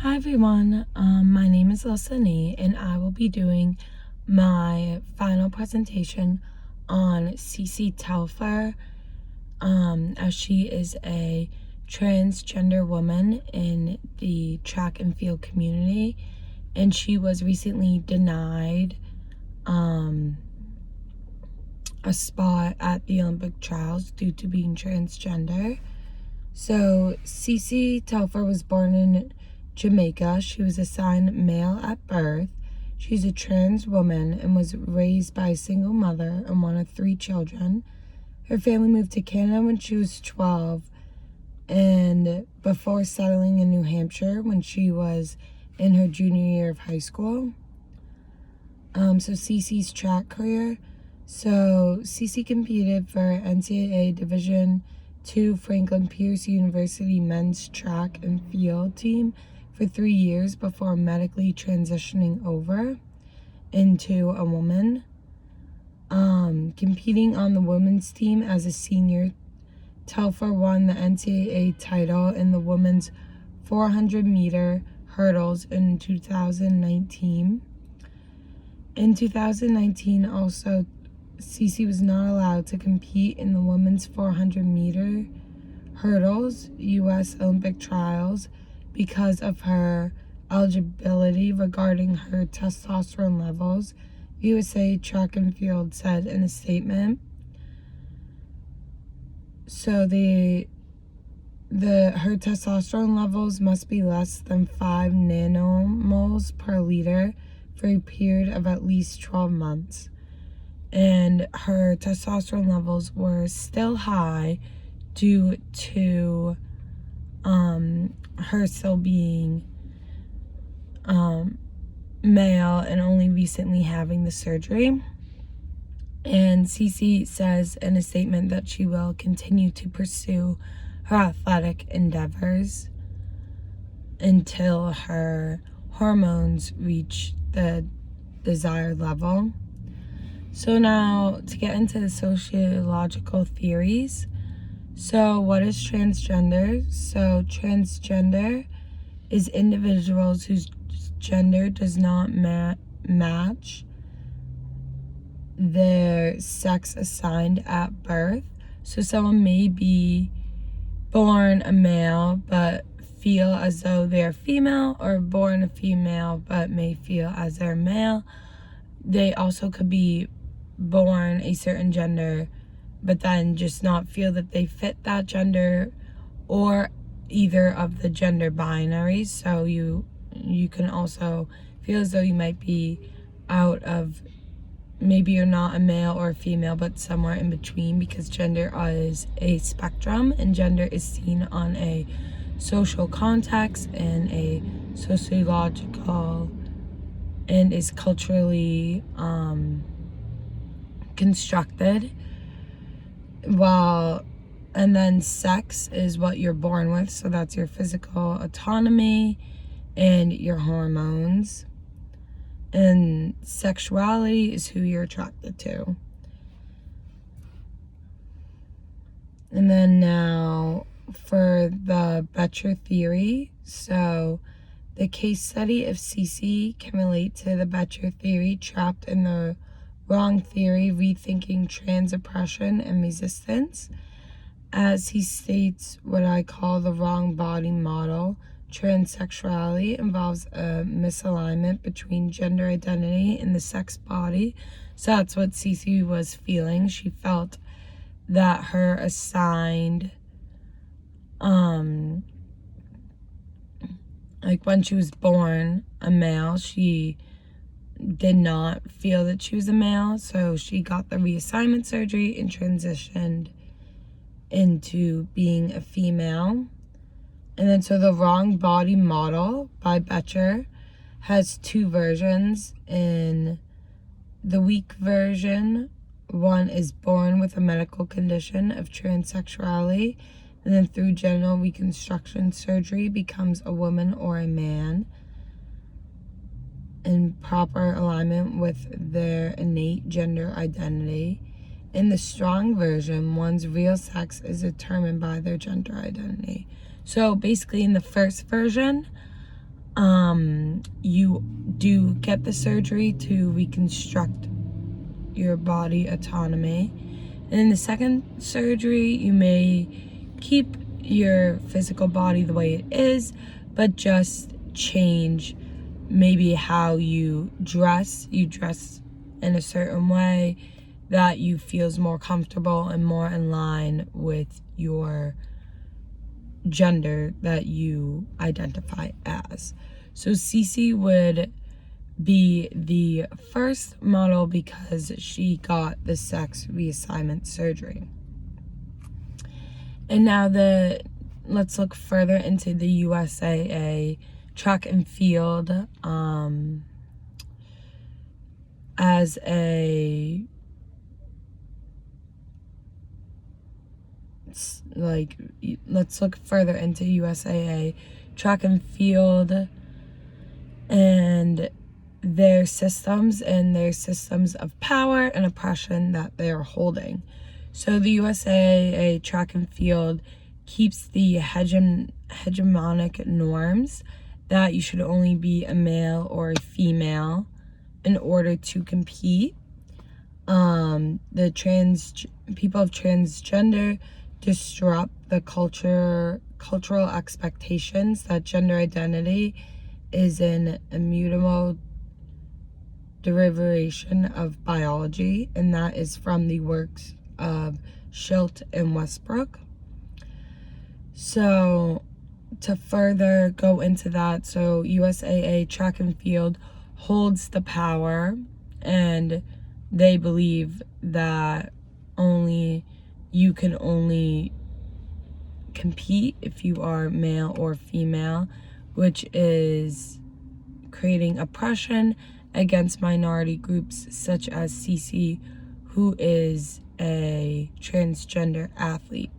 Hi everyone, my name is Lysani and I will be doing my final presentation on Cece Telfer, as she is a transgender woman in the track and field community, and she was recently denied a spot at the Olympic trials due to being transgender. So Cece Telfer was born in Jamaica. She was assigned male at birth. She's a trans woman and was raised by a single mother and one of 3 children. Her family moved to Canada when she was 12 and before settling in New Hampshire when she was in her junior year of high school. So Cece's track career. So Cece competed for NCAA Division II Franklin Pierce University men's track and field team for 3 years before medically transitioning over into a woman. Competing on the women's team as a senior, Telfer won the NCAA title in the women's 400-meter hurdles in 2019. In 2019, also, Cece was not allowed to compete in the women's 400-meter hurdles U.S. Olympic trials because of her eligibility regarding her testosterone levels, USA Track and Field said in a statement. So her testosterone levels must be less than 5 nanomoles per liter for a period of at least 12 months. And her testosterone levels were still high due to her still being male and only recently having the surgery. And Cece says in a statement that she will continue to pursue her athletic endeavors until her hormones reach the desired level. So now to get into the sociological theories. So what is transgender? So transgender is individuals whose gender does not match their sex assigned at birth. So someone may be born a male but feel as though they're female, or born a female but may feel as they're male. They also could be born a certain gender but then just not feel that they fit that gender, or either of the gender binaries. So you can also feel as though you might be out of, maybe you're not a male or a female but somewhere in between, because gender is a spectrum and gender is seen on a social context and a sociological and is culturally constructed. And then sex is what you're born with, so that's your physical autonomy and your hormones. And sexuality is who you're attracted to. And then now for the Betcher theory. So the case study of Cece can relate to the Betcher theory, trapped in the wrong theory, rethinking trans oppression and resistance. As he states, what I call the wrong body model. Transsexuality involves a misalignment between gender identity and the sex body. So that's what Cece was feeling. She felt that her assigned, like when she was born a male, she did not feel that she was a male. So she got the reassignment surgery and transitioned into being a female. And then so the wrong body model by Betcher has 2 versions. In the weak version, one is born with a medical condition of transsexuality, and then through genital reconstruction surgery becomes a woman or a man in proper alignment with their innate gender identity. In the strong version, one's real sex is determined by their gender identity. So basically in the first version, You do get the surgery to reconstruct your body autonomy. And in the second surgery, you may keep your physical body the way it is, but just change maybe how you dress. You dress in a certain way that you feels more comfortable and more in line with your gender that you identify as. So Cece would be the first model because she got the sex reassignment surgery. And now let's look further into the USAA track and field as a let's look further into USAA track and field and their systems of power and oppression that they are holding. So the USAA track and field keeps the hegemonic norms that you should only be a male or a female in order to compete. The people of transgender disrupt the cultural expectations that gender identity is an immutable derivation of biology, and that is from the works of Schilt and Westbrook. So to further go into that, so USAA track and field holds the power, and they believe that you can only compete if you are male or female, which is creating oppression against minority groups such as Cece, who is a transgender athlete.